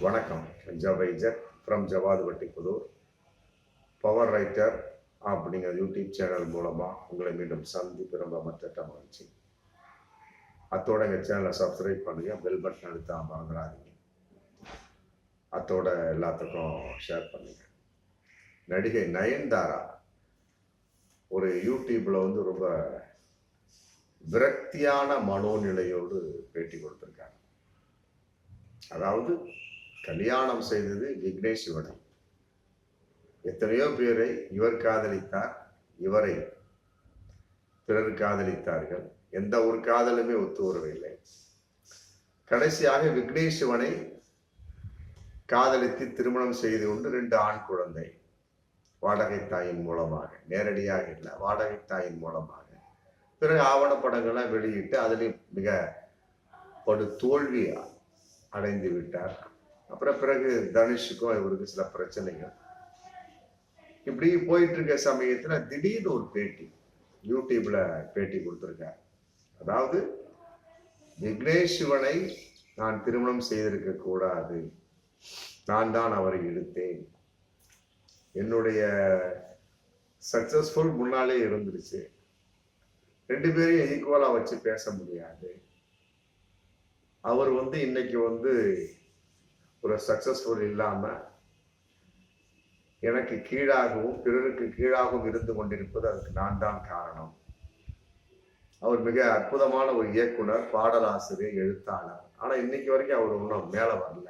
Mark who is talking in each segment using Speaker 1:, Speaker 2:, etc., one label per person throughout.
Speaker 1: வணக்கம். ஜவைஜர் from Javadhu Vattipudur. Power writer அப்படிங்கிற யூடியூப் சேனல் மூலமாக உங்களை மீண்டும் சந்திப்பு ரொம்ப மற்ற மகிழ்ச்சி. அத்தோட எங்கள் சேனலை சப்ஸ்கிரைப் பண்ணுங்க, பெல் பட்டன் அழுத்தா மறந்துடாதீங்க. அத்தோட எல்லாத்துக்கும் ஷேர் பண்ணுங்க. நடிகை நயன்தாரா ஒரு யூடியூப்ல ரொம்ப விரக்தியான மனோநிலையோடு பேட்டி கொடுத்திருக்காங்க. அதாவது கல்யாணம் செய்தது விக்னேஷ் சிவனை. எத்தனையோ பேரை இவர் காதலித்தார், இவரை பிறர் காதலித்தார்கள். எந்த ஒரு காதலுமே ஒத்து வரவில்லை. கடைசியாக விக்னேஷ் சிவனை காதலித்து திருமணம் செய்து கொண்டு 2 ஆண் குழந்தை வாடகை தாயின் மூலமாக, நேரடியாக இல்லை, வாடகை தாயின் மூலமாக. பிறகு ஆவணப்படங்கள்லாம் வெளியிட்டு அதில் மிக படு தோல்வி அடைந்து விட்டார். அப்புறம் பிறகு தனுஷுக்கும் இவருக்கு சில பிரச்சனைகள் இப்படி போயிட்டு இருக்க சமயத்துல திடீர்னு ஒரு பேட்டி யூடியூப்ல பேட்டி கொடுத்திருக்கார். அதாவது விக்னேஷ் சிவனை நான் திருமணம் செய்திருக்க கூடாது, நான் தான் அவரை இழுத்தேன், என்னுடைய சக்சஸ்ஃபுல் முன்னாலே இருந்துருச்சு, 2 பேரையும் ஈக்குவலா வச்சு பேச முடியாது, அவர் இன்னைக்கு ஒரு சக்சஸ்ஃபுல் இல்லாம எனக்கு கீழாகவும் பிறருக்கு கீழாகவும் இருந்து கொண்டிருப்பது அதுக்கு நான் தான் காரணம். அவர் மிக அற்புதமான ஒரு இயக்குனர், பாடலாசிரியர், எழுத்தாளர். ஆனா இன்னைக்கு வரைக்கும் அவர் ஒன்றும் மேல வரல.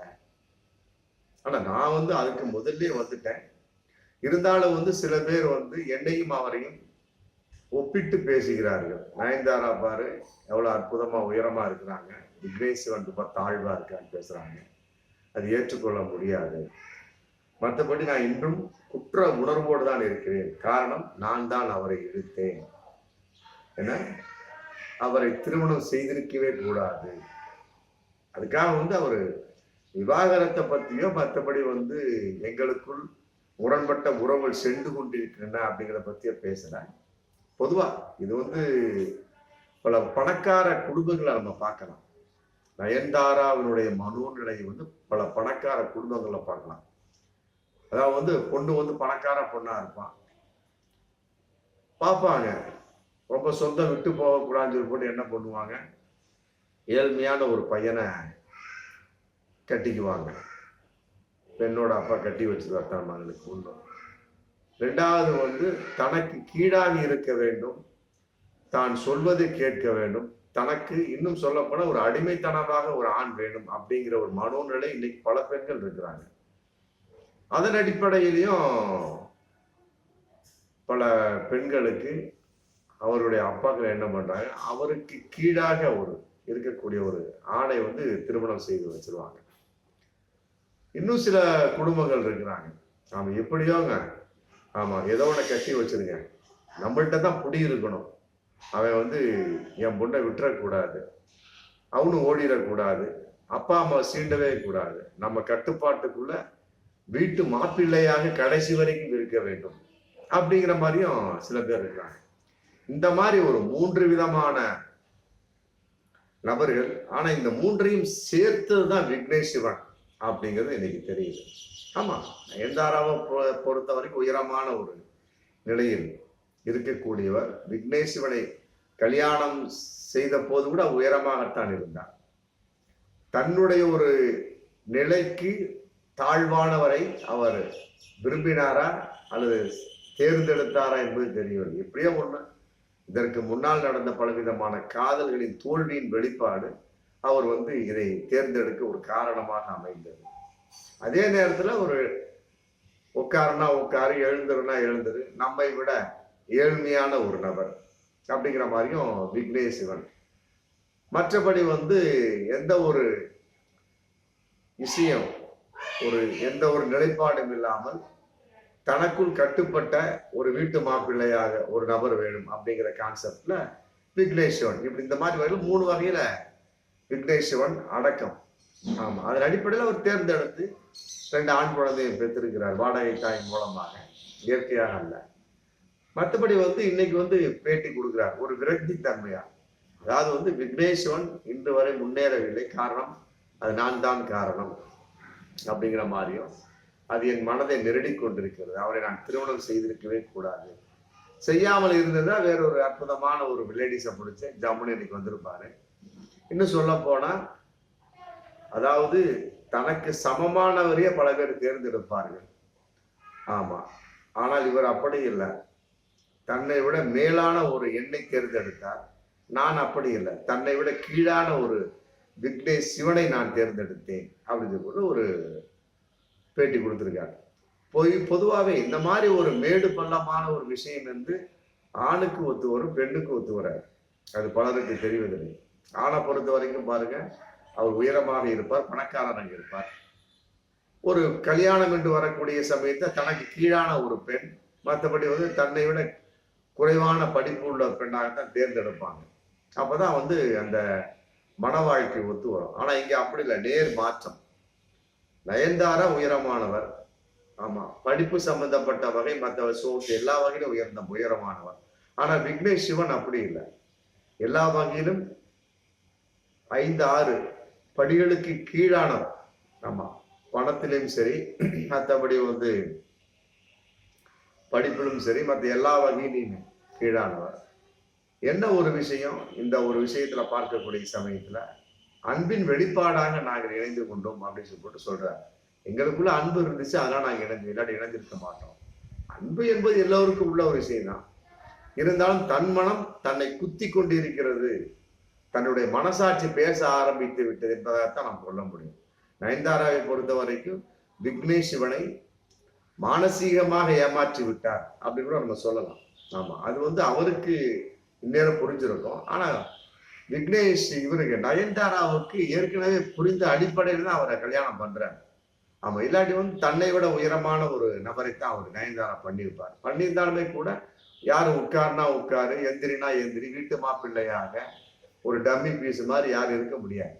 Speaker 1: ஆனா நான் அதுக்கு முதல்ல வந்துட்டேன். இருந்தாலும் சில பேர் என்னையும் அவரையும் ஒப்பிட்டு பேசுகிறார்கள். நயன்தாரா பாரு எவ்வளவு அற்புதமா உயரமா இருக்கிறாங்க, விக்னேஷ் தாழ்வா இருக்கான்னு பேசுறாங்க. அது ஏற்றுக்கொள்ள முடியாது. மற்றபடி நான் இன்றும் குற்ற உணர்வோடு தான் இருக்கிறேன். காரணம், நான் தான் அவரை இழுத்தேன், என அவரை திருமணம் செய்திருக்கவே கூடாது. அதுக்காக அவர் விவாகரத்தை பத்தியோ மற்றபடி எங்களுக்குள் முரண்பட்ட உறவுகள் சென்று கொண்டிருக்கின்றன அப்படிங்கிறத பத்தியோ பேசுறேன். பொதுவா இது பல பணக்கார குடும்பங்களை நம்ம பார்க்கலாம். நயன்தாராவினுடைய மனோநிலையை பல பணக்கார குடும்பங்கள்ல பார்க்கலாம். அதாவது பொண்ணு பணக்கார பொண்ணா இருப்பான், பார்ப்பாங்க. ரொம்ப சொந்தம் விட்டு போகக்கூடாதுன்னு சொல்லி போட்டு என்ன பண்ணுவாங்க, ஏழ்மையான ஒரு பையனை கட்டிக்குவாங்க. பெண்ணோட அப்பா கட்டி வச்சிருவார் தான் மகனுக்கு. ஒண்ணு. 2வது தனக்கு கீழாக இருக்க வேண்டும், தான் சொல்வதை கேட்க வேண்டும், தனக்கு இன்னும் சொல்ல போனா ஒரு அடிமைத்தனமாக ஒரு ஆண் வேணும் அப்படிங்கிற ஒரு மனோநிலை இன்னைக்கு பல பெண்கள் இருக்கிறாங்க. அதன் அடிப்படையிலையும் பல பெண்களுக்கு அவருடைய அப்பாக்கள் என்ன பண்றாங்க, அவருக்கு கீழாக இருக்கக்கூடிய ஒரு ஆணை திருமணம் செய்து வச்சிருவாங்க. இன்னும் சில குடும்பங்கள் இருக்கிறாங்க, ஆமா எப்படியோங்க, ஆமா ஏதோ ஒண்ணு கட்டி வச்சிருங்க, நம்மள்கிட்ட தான் புடி இருக்கணும், அவன் என் பொண்ணை விட்டுறக்கூடாது, அவனும் ஓடிடக்கூடாது, அப்பா அம்மா சீண்டவே கூடாது, நம்ம கட்டுப்பாட்டுக்குள்ள வீட்டு மாப்பிள்ளையாக கடைசி வரைக்கும் இருக்க வேண்டும் அப்படிங்கிற மாதிரியும் சில பேர் இருக்காங்க. இந்த மாதிரி ஒரு 3 விதமான நபர்கள். ஆனா இந்த 3ஐயும் சேர்த்ததுதான் விக்னேஷ் சிவன் அப்படிங்கிறது இன்னைக்கு தெரியுது. ஆமா, நயன்தாராவை பொறுத்த வரைக்கும் உயரமான ஒரு நிலையில் இருக்கக்கூடியவர். விக்னேஷ் சிவனை கல்யாணம் செய்த போது கூட உயரமாகத்தான் இருந்தார். தன்னுடைய ஒரு நிலைக்கு தாழ்வானவரை அவர் விரும்பினாரா அல்லது தேர்ந்தெடுத்தாரா என்பது தெரியவில்லை. எப்படியோ ஒண்ணு, இதற்கு முன்னால் நடந்த பலவிதமான காதல்களின் தோல்வியின் வெளிப்பாடு அவர் இதை தேர்ந்தெடுக்க ஒரு காரணமாக அமைந்தது. அதே நேரத்துல ஒரு உட்காருனா உட்காரு, எழுந்துருனா எழுந்துரு, நம்மை விட ஏழ்மையான ஒரு நபர் அப்படிங்கிற மாதிரியும் விக்னேஷ் சிவன். மற்றபடி எந்த ஒரு விஷயம், எந்த ஒரு நிலைப்பாடும் இல்லாமல் தனக்குள் கட்டுப்பட்ட ஒரு வீட்டு மாப்பிள்ளையாக ஒரு நபர் வேணும் அப்படிங்கிற கான்செப்ட்ல விக்னேஷ் சிவன் இப்படி இந்த மாதிரி வகையில் 3 வகையில விக்னேஷ் சிவன் அடக்கம். ஆமா, அதன் அடிப்படையில் அவர் தேர்ந்தெடுத்து 2 ஆண் குழந்தையை பெற்றிருக்கிறார், வாடகை தாயின் மூலமாக, இயற்கையாக அல்ல. மற்றபடி இன்னைக்கு பேட்டி கொடுக்கிறார் ஒரு விரக்தி தன்மையா. அதாவது விக்னேஷ் சிவன் இன்று வரை முன்னேறவில்லை, காரணம் அது நான் தான் காரணம், அப்படிங்கிற மாதிரியும் அது என் மனதை நெருடி கொண்டிருக்கிறது. அவரை நான் திருமணம் செய்திருக்கவே கூடாது. செய்யாமல் இருந்ததா வேற ஒரு அற்புதமான ஒரு லேடிஸை பிடிச்ச ஜம்முன்னு இன்னைக்கு வந்திருப்பாரு. இன்னும் சொல்ல போனா, அதாவது தனக்கு சமமானவரையே பல பேர் தேர்ந்தெடுப்பார்கள். ஆமா. ஆனால் இவர் அப்படி இல்லை. தன்னை விட மேலான ஒரு எண்ணை தேர்ந்தெடுத்தார். நான் அப்படி இல்லை. தன்னை விட கீழான ஒரு விக்னேஷ் சிவனை நான் தேர்ந்தெடுத்தேன் அப்படின்னு கூட ஒரு பேட்டி கொடுத்திருக்காரு. பொதுவாகவே இந்த மாதிரி ஒரு மேடு பள்ளமான ஒரு விஷயம் வந்து ஆணுக்கு ஒத்து வரும், பெண்ணுக்கு ஒத்து வராது. அது பலருக்கு தெரிவதில்லை. ஆணை பொறுத்த வரைக்கும் பாருங்க, அவர் உயரமாக இருப்பார், பணக்காரனாக இருப்பார். ஒரு கல்யாணம் என்று வரக்கூடிய சமயத்தை தனக்கு கீழான ஒரு பெண், மற்றபடி வந்து தன்னை விட குறைவான படிப்பு உள்ள பெண்ணாகத்தான் தேர்ந்தெடுப்பாங்க. அப்பதான் வந்து அந்த மன வாழ்க்கை ஒத்து வரும். ஆனா இங்க அப்படி இல்லை, நேர் மாற்றம். நயன்தாரா உயரமானவர், ஆமா, படிப்பு சம்பந்தப்பட்ட வகை மற்ற சோர்ஸ் எல்லா வகையிலும் உயரமானவர். ஆனா விக்னேஷ் சிவன் அப்படி இல்லை. எல்லா வகையிலும் 5-6 படிகளுக்கு கீழானவர். ஆமா, பணத்திலும் சரி, மற்றபடி வந்து படிப்பிலும் சரி, மற்ற எல்லா வகையிலும் கீழானவர். என்ன ஒரு விஷயம், இந்த ஒரு விஷயத்துல பார்க்கக்கூடிய சமயத்துல அன்பின் வெளிப்பாடாக நாங்கள் இணைந்து கொண்டோம் அப்படின்னு சொல்றாரு. எங்களுக்குள்ள அன்பு இருந்துச்சு, அதனால நாங்க இல்லாட்டி இணைஞ்சிருக்க மாட்டோம். அன்பு என்பது எல்லோருக்கும் உள்ள ஒரு விஷயம் தான். இருந்தாலும் தன் மனம் தன்னை குத்தி கொண்டு இருக்கிறது, தன்னுடைய மனசாட்சி பேச ஆரம்பித்து விட்டது என்பதைத்தான் நாம் சொல்ல முடியும். நயன்தாராவை பொறுத்த வரைக்கும் விக்னேஷ் சிவனை மானசீகமாக ஏமாற்றி விட்டார் அப்படின்னு கூட நம்ம சொல்லலாம். ஆமா, அது வந்து அவருக்கு இந்நேரம் புரிஞ்சிருக்கும். ஆனா விக்னேஷ் இவருக்கு நயன்தாராவுக்கு ஏற்கனவே புரிந்த அடிப்படையில் தான் அவரை கல்யாணம் பண்றாரு. ஆமா, இல்லாட்டி வந்து தன்னை விட உயரமான ஒரு நபரைத்தான் அவர் நயன்தாரா பண்ணியிருப்பார். பண்ணியிருந்தாலுமே கூட யாரும் உட்கார்னா உட்காரு, எந்திரினா எந்திரி, வீட்டு மாப்பிள்ளையாக ஒரு டம்மி பீஸ் மாதிரி யாரும் இருக்க முடியாது.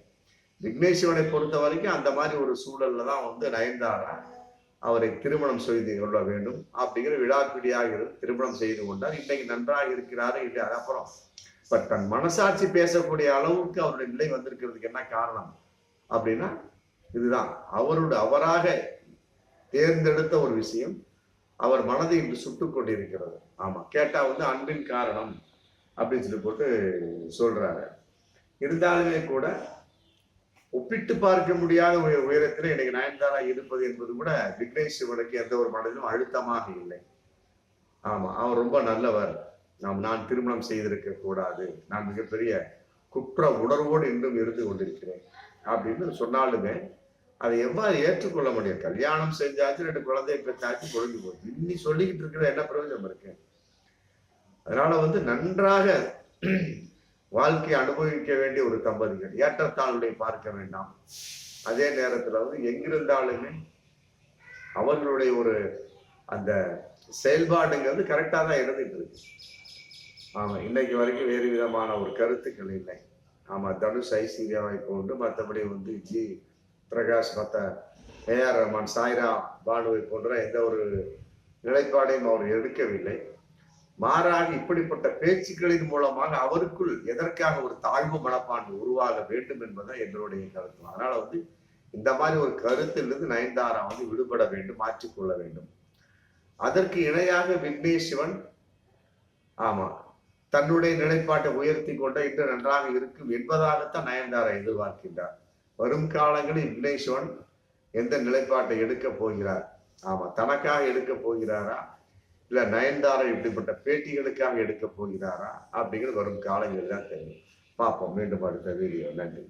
Speaker 1: விக்னேஷ் சிவனை பொறுத்த வரைக்கும் அந்த மாதிரி ஒரு சூழல்ல தான் வந்து நயன்தாரா அவரை திருமணம் செய்து கொள்ள வேண்டும் அப்படிங்கிற விழாப்பிடியாக திருமணம் செய்து கொண்டார். இன்னைக்கு நன்றாக இருக்கிறாரு இல்லை. அப்புறம் பட் தன் மனசாட்சி பேசக்கூடிய அளவுக்கு அவருடைய நிலை வந்திருக்கிறதுக்கு என்ன காரணம் அப்படின்னா இதுதான், அவராக தேர்ந்தெடுத்த ஒரு விஷயம் அவர் மனதை இன்று சுட்டுக் கொண்டிருக்கிறது. ஆமா, கேட்டா வந்து அன்பின் காரணம் அப்படின்னு சொல்லி போட்டு சொல்றாரு. இருந்தாலுமே கூட ஒப்பிட்டு பார்க்க முடியாத உயரத்தில் இன்னைக்கு நயன்தாரா இருப்பது என்பது கூட விக்னேஷ் சிவனுக்கு எந்த ஒரு மனதிலும் அழுத்தமாக இல்லை. ஆமா, அவர் ரொம்ப நல்லவர், நான் திருமணம் செய்திருக்க கூடாது, நான் மிகப்பெரிய குற்ற உணர்வோடு இன்றும் இருந்து கொண்டிருக்கிறேன் அப்படின்னு சொன்னாலுமே அதை எவ்வாறு ஏற்றுக்கொள்ள முடியும்? கல்யாணம் செஞ்சாச்சு, 2 குழந்தையை பெற்றாச்சு, பொழுது போகுது. இன்னி சொல்லிக்கிட்டு இருக்கிற என்ன பிரயோஜனம் இருக்கு? அதனால வந்து நன்றாக வாழ்க்கையை அனுபவிக்க வேண்டிய ஒரு தம்பதிகள், ஏற்றத்தாழ்வுடைய பார்க்க வேண்டாம். அதே நேரத்துல வந்து எங்கிருந்தாலுமே அவர்களுடைய ஒரு அந்த செயல்பாடுங்கிறது கரெக்டா தான் இருந்துட்டு இருக்கு. ஆமா, இன்னைக்கு வரைக்கும் வேறு விதமான ஒரு கருத்துக்கள் இல்லை. ஆமா, தனுஷ் ஐஸ்வர்யாவை போன்று, மற்றபடி வந்து ஜி பிரகாஷ், மற்ற ஏஆர் ரஹ்மான், சாய்ரா பானுவை போன்ற எந்த ஒரு நிலைப்பாடையும் அவர் எடுக்கவில்லை. மாறாக இப்படிப்பட்ட பேச்சுக்களின் மூலமாக அவருக்குள் எதற்காக ஒரு தாழ்வு மனப்பான்மை உருவாக வேண்டும் என்பதுதான் எங்களுடைய கருத்து. அதனால வந்து இந்த மாதிரி ஒரு கருத்திலிருந்து நயன்தாரா வந்து விடுபட வேண்டும், மாற்றிக்கொள்ள வேண்டும். அதற்கு இணையாக விக்னேஷ் சிவன் ஆமா தன்னுடைய நிலைப்பாட்டை உயர்த்தி கொண்ட இன்று நன்றாக இருக்கும் என்பதாகத்தான் நயன்தாரா எதிர்பார்க்கின்றார். வரும் காலங்களில் விக்னேஷ் சிவன் எந்த நிலைப்பாட்டை எடுக்க போகிறார்? ஆமா, தனக்காக எடுக்க போகிறாரா இல்ல நயன்தாரா இப்படிப்பட்ட பேட்டிகளுக்காக எடுக்க போகிறாரா அப்படிங்கிறது வரும் காலங்களில் தான் தெரியும். பார்ப்போம் மீண்டும் அடுத்த வீடியோ. நன்றி.